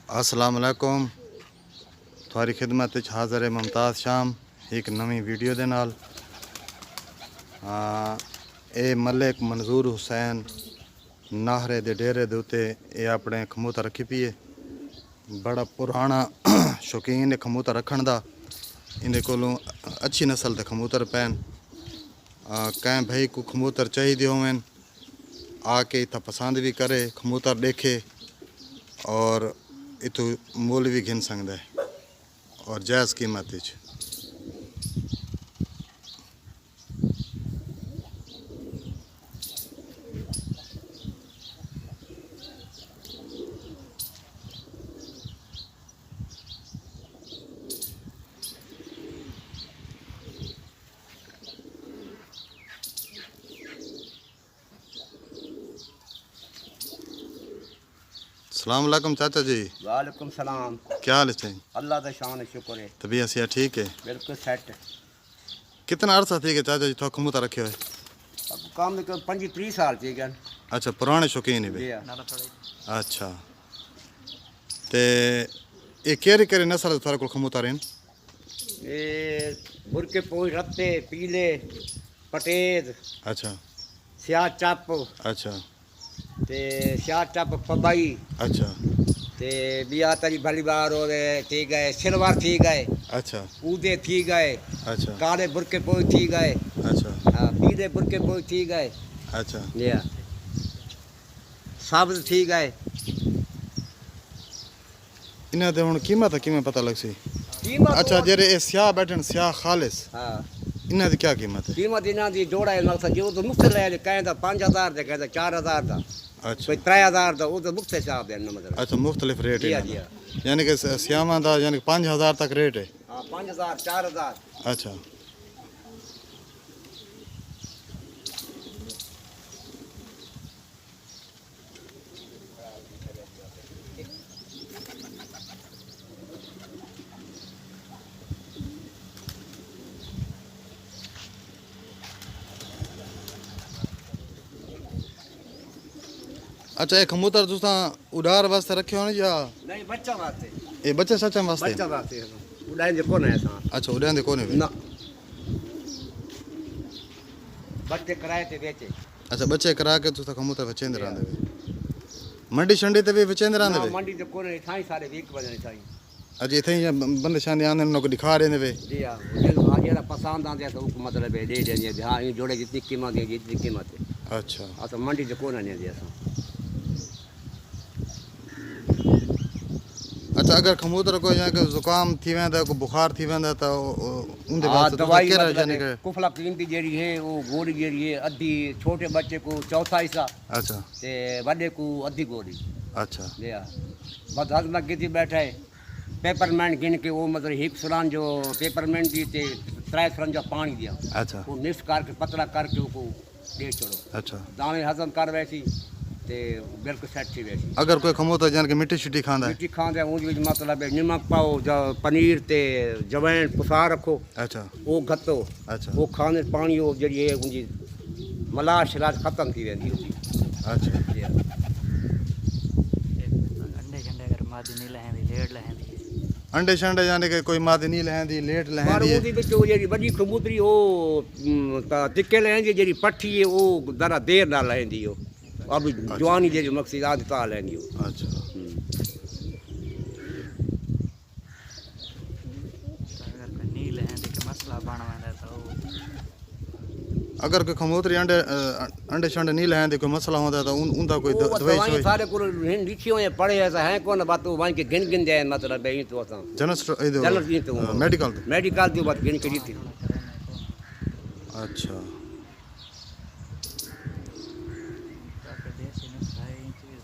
अस्सलाम वालेकुम। थोड़ी खिदमत हाज़र है मुमताज़ शाम एक नवी वीडियो दे नाल। ए मलिक मंजूर हुसैन नाहरे दे डेरे दे उत्ते ये अपने खमूता रखी पी है। बड़ा पुराना शौकीन है खमूता रखण दा। इनके कोलों अच्छी नस्ल के खमूतर पैन। कैं भाई को खमूतर चाहिए होवन आके इतना पसंद भी करे, खमूतर देखे और इतों मोल भी घिन सकता है और जायज़ कीमत। अस्सलाम वालेकुम चाचा जी। वालेकुम सलाम। क्या हाल है? अल्लाह का शान शुक्र है। तबीयत सिया ठीक है? बिल्कुल सेट। कितना अर्सा थी कि चाचा जी थो खमूता रखे हुए? अब काम तो 25-30 साल थी गए। अच्छा पुराने शौकीन है भाई। अच्छा ते ये केरी केरी नस्ल थारे को खमूता रहन? ये बुरके पोई रत्ते पीले पटेज। अच्छा स्याह चप अच्छा ते स्याह चप पबाई अच्छा ते बिया तरी भली बार और थी गए सिलवर थी गए। अच्छा ऊदे थी गए। अच्छा काले बुरके पोई थी गए। अच्छा हाँ पीले बुरके पोई थी गए। अच्छा या साबित थी गए। इन्हें तो हुन कीमत किमें पता लग सी? कीमत अच्छा जेरे ए स्याह बैठन स्याह खालिस हाँ इन्हें दी क्या कीमत है? कीमत इन्हों की जोड़ा है मकसद जो तो मुफ्त ले कहें तो 5000 दे कहें 4000 का अच्छा कोई 3000 का वो तो मुफ्त हिसाब है मतलब। अच्छा मुख्तलिफ रेट जी है जी यानी कि स्यामा दा यानी 5000 तक रेट है? हाँ 5000 4000। अच्छा अच्छा ये कबूतर तुसा उड़ार वास्ते रखे हो या नहीं बच्चा वास्ते? ये बच्चे सच्चा वास्ते? बच्चा वास्ते उड़ाई दे कोने ऐसा। अच्छा उड़ान दे कोने ना बच्चे किराए ते बेचे। अच्छा बच्चे करा के तुसा कबूतर बचेंदे रहंदे मंडी शंडी ते भी बचेंदे रहंदे ना मंडी ते कोने थाई सारे 1 बजे थाई। अच्छा इथे ही बंदे शांदे आंदे नको दिखा रहे वे? जी हां आज ये पसंद आंदे तो मतलब है दे दे हां ये जोड़े जितनी कीमत है जितनी कीमत है। अच्छा आ तो मंडी ते कोने नहीं दे ऐसा। अच्छा अगर कबूतर को यहाँ के जुकाम थी वेंदा को बुखार थी वेंदा तो उनदे वास्ते दवाई केरा मतलब यानी के कुफला कीमती जेरी है वो गोली जेरी है अद्धी छोटे बच्चे को चौथा हिस्सा अच्छा ते बड़े को अद्धी गोली। अच्छा लिया बस हजमा की बैठा है पेपरमैंट गिन के वो मतलब एक सुरान जो पेपरमैंट दी ते 3 सुरान जो पानी दिया अच्छा वो मिक्स करके पतला करके वो दे छोड़ो अच्छा दाने हजम कर वैसी ते बिल्कुल सेट थी वैसी। अगर कोई कबूतर यानी कि मिट्टी शिट्टी खांदा है मिट्टी खांदे उन मतलब है नमक पाओ जो पनीर ते जवैन पुसा रखो अच्छा वो घतो अच्छा वो खाने पानी वो जड़ी है उनकी मलाह शलाज खत्म थी वेंदी होती। अच्छा अंडे झंडे अगर मादी नहीं लहेंदी लेट लहेंदी अंडे शंडे यानी कि कोई मादी नहीं लहंदी लेट पर लहंदी है ਉਹਦੀ ਵਿੱਚ ਉਹ ਜਿਹੜੀ ਵੱਡੀ ਕਬੂਤਰੀ ਉਹ ਤਾਂ ਟਿੱਕੇ ਲੈਂਦੀ ਜਿਹੜੀ ਪੱਠੀ ਹੈ ਉਹ ਜ਼ਰਾ ਦੇਰ ਨਾਲ ਲੈਂਦੀ ਉਹ ਅਬ ਜਵਾਨੀ ਜਿਹੜੀ ਮਕਸਦ ਆ ਦਿੱਤਾ ਲੈਂਦੀ ਉਹ। अच्छा तो अगर कोई नहीं लहेंदी के मसला बन वेंदा तो अगर कोई कबूतरी अंडे शंडे नहीं लहंदी कोई मसला होता है तो उनका कोई ਉਹ दवाई दवाई शवाई ਸਾਰੇ ਕੋਲ ਲਿਖੀ ਹੋਈ ਪੜੇ ਐਸਾ ਹੈ ਕੋਨ ਬਾਤ ਉਹ ਵਾਂ ਕੇ ਗਿਣ ਗਿਣ ਦੇ ਮਤਲਬ ਹੈ तो ਅਸਾਂ जनरल ये तो मेडिकल मेडिकल ਦੀ ਬਾਤ ਗਿਣ ਕੇ ਦਿੱਤੀ। अच्छा देसी नुस्खा है इन चीज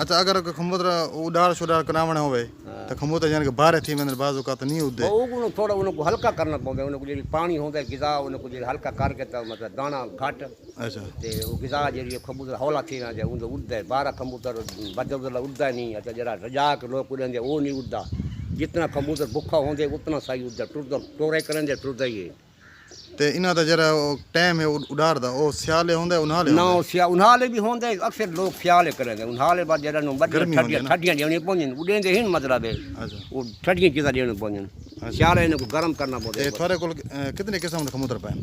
अच्छा अगर कोई कबूतर उड़ार शुडार करावण होवे तो कबूतर यानी कि बाहर थी वेंदे बाजू का तो नहीं उड़दे ਉਹ ਥੋੜਾ ਉਹਨਾਂ ਨੂੰ ਹਲਕਾ ਕਰਨਾ ਪਉਂਦਾ ਉਹਨਾਂ ਨੂੰ ਜਿਹੜੀ ਪਾਣੀ ਹੁੰਦਾ ਗਿਜ਼ਾ ਉਹਨਾਂ ਨੂੰ ਜਿਹੜੀ ਹਲਕਾ ਕਰਕੇ ਤਾਂ ਮਤਲਬ ਦਾਣਾ ਘੱਟ अच्छा ਤੇ ਉਹ ਗਿਜ਼ਾ ਜਿਹੜੀ ਕਬੂਤਰ ਹੌਲਾ ਥੀ ਨਾ ਜਾਏ ਉਹਦਾ ਉੱਡਦਾ 12 ਕਬੂਤਰ बदल उड़ता नहीं। अच्छा जरा रजा के लोग उड़ेंगे वो नहीं उड़ता जितना कबूतर भुखा होंगे उतना सही उड़ता टुरदा टोरे करेंगे टुरदा ही है। ਤੇ ਇਹਨਾਂ ਦਾ ਜਿਹੜਾ ਉਹ ਟਾਈਮ ਹੈ ਉਡਾਰ ਦਾ ਉਹ ਸਿਆਲੇ ਹੁੰਦਾ ਉਨਾਲੇ ਨਾ ਹੁੰਦਾ ਉਹ ਉਨਾਲੇ ਵੀ ਹੁੰਦੇ ਅਕਸਰ ਲੋਕ ਸਿਆਲੇ ਕਰਦੇ ਉਨਾਲੇ ਬਾਅਦ ਜਿਹੜਾ ਨੂੰ ਗਰਮੀ ਹੁੰਦੀ ਹੈ ਨਾ। ਠੱਡੀਆਂ ਦੇਣੀ ਪਉਂਦੀਆਂ ਉਡੇਂਦੇ ਹੀ ਮਤਲਬ ਹੈ ਅੱਛਾ ਉਹ ਠੱਡੀਆਂ ਚੀਜ਼ਾਂ ਦੇਣੀ ਪਉਂਦੀਆਂ ਸਿਆਲੇ ਇਹਨੂੰ ਗਰਮ ਕਰਨਾ ਤੇ ਪਉਂਦਾ ਤੁਹਾਡੇ ਕੋਲ ਕਿੰਨੇ ਕਿਸਮ ਦੇ ਕਬੂਤਰ ਪਏ ਨੇ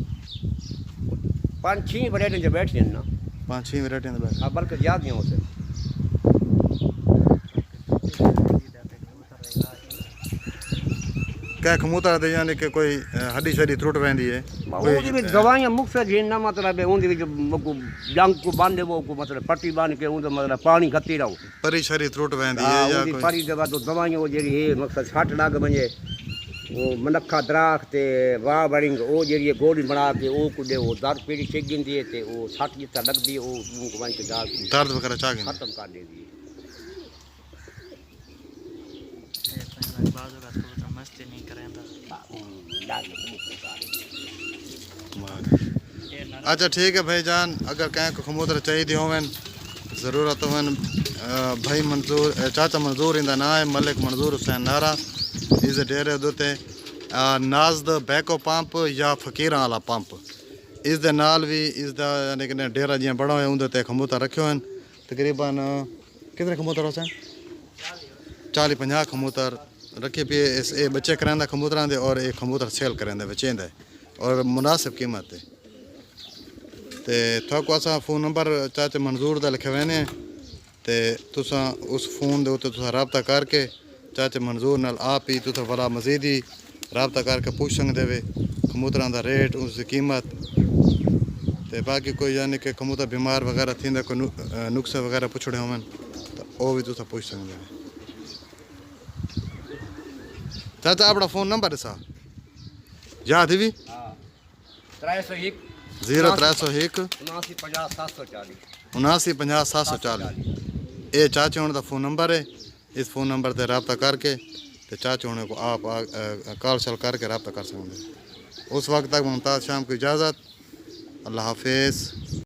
5-6 ਵਰੇਟਾਂ 'ਚ ਬੈਠਦੇ ਨੇ ਨਾ 5-6 ਵੈਰਾਈਟੀਆਂ ਦੇ ਬੈਠ ਆ ਬਲਕਿ ਜ਼ਿਆਦੀਆਂ ਹੋ ਸੇ ਕੈ ਕਬੂਤਰ ਦੇ ਯਾਨੀ ਕਿ ਕੋਈ ਹੱਡੀ ਸ਼ੱਡੀ ਟੁੱਟ ਪੈਂਦੀ ਹੈ ਉਹਦੇ ਵਿੱਚ ਦਵਾਈਆਂ ਮੁਕਤ ਜਿੰਨਾ ਮਤਲਬ ਹੈ ਉਹਦੇ ਵਿੱਚ ਜੰਗ ਕੋ ਬੰਦੇ ਉਹ ਕੋ ਮਤਲਬ ਪੱਟੀ ਬੰਨ ਕੇ ਉਹਦਾ ਮਤਲਬ ਪਾਣੀ ਖੱਤੀ ਰਹੋ ਪਰੀ ਸ਼ਰੀ ਟੁੱਟ ਪੈਂਦੀ ਹੈ ਜਾਂ ਉਹਦੀ ਕੋਈ ਪਰੀ ਦੇ ਬਾਅਦ ਦਵਾਈਆਂ ਉਹ ਜਿਹੜੀ ਹੈ ਮਕਸਦ ਛੱਟ ਲੱਗ ਬੰਜੇ ਉਹ ਮਨੱਖਾ ਦਰਾਖ ਤੇ ਵਾਹ ਬੜਿੰਗ ਉਹ ਜਿਹੜੀ ਹੈ ਗੋਲੀ ਬਣਾ ਕੇ ਉਹ ਕੁਦੇ ਉਹ ਦਰ ਪੀੜੀ ਛਿੱਗ ਜਾਂਦੀ ਹੈ ਤੇ ਉਹ ਛੱਟ ਜਿੱਤਾ ਲੱਗਦੀ ਉਹ ਮੂੰਹ ਬਣ ਕੇ ਜਾ ਦਰਦ ਵਗੈਰਾ ਚਾਹ ਗਏ ਖਤਮ ਕਰ ਦਿੰਦੀ ਹੈ बाजू का तो मस्ती नहीं करेंदा अच्छा ठीक है भाईजान अगर कहीं को कबूतर चाहिए होवन ज़रूरत होवन भाई मंजूर चाचा मंजूर इंदा ना है मलिक मंजूर हुसैन नारा इस डेरे दोते नाज़द बैको पंप या फकीर वाला पंप इस दे नाल भी इस दा यानी कि डेरा जियां बड़ा होया उंदे ते कबूतर रखे हुए तकरीबन कितने कबूतर हुसैन 40-50 कबूतर रखे पे इस ए बच्चे करांदा कबूतरां दे और एक कबूतर सेल करांदा बेचेंदा और मुनासिब कीमत है ते थोको असा फोन नंबर चाचा मंजूर दा लिखे हुए ने ते तुसा उस फोन दे उत्ते तुसा राबता करके चाचा मंजूर नाल आप ही तुसा वाला मजीद ही राबता करके पूछ सकदे वे कबूतरां दा रेट उसकी कीमत ते बाकी कोई यानी कि कबूतर बीमार वगैरह थींदा कोई नुक्से वगैरह पुछड़े होवन तो वो भी तुसा पूछ सकदे वे चाचा अपना फोन नंबर सा याद है भी 301 0301 7950 7950 ये चाचे होने का फ़ोन नंबर है इस फ़ोन नंबर से रब्ता करके तो चाचे होने को आप कॉल शल करके रब्ता कर सकते उस वक्त तक मुमताज़ शाम की इजाज़त अल्लाह हाफिज़।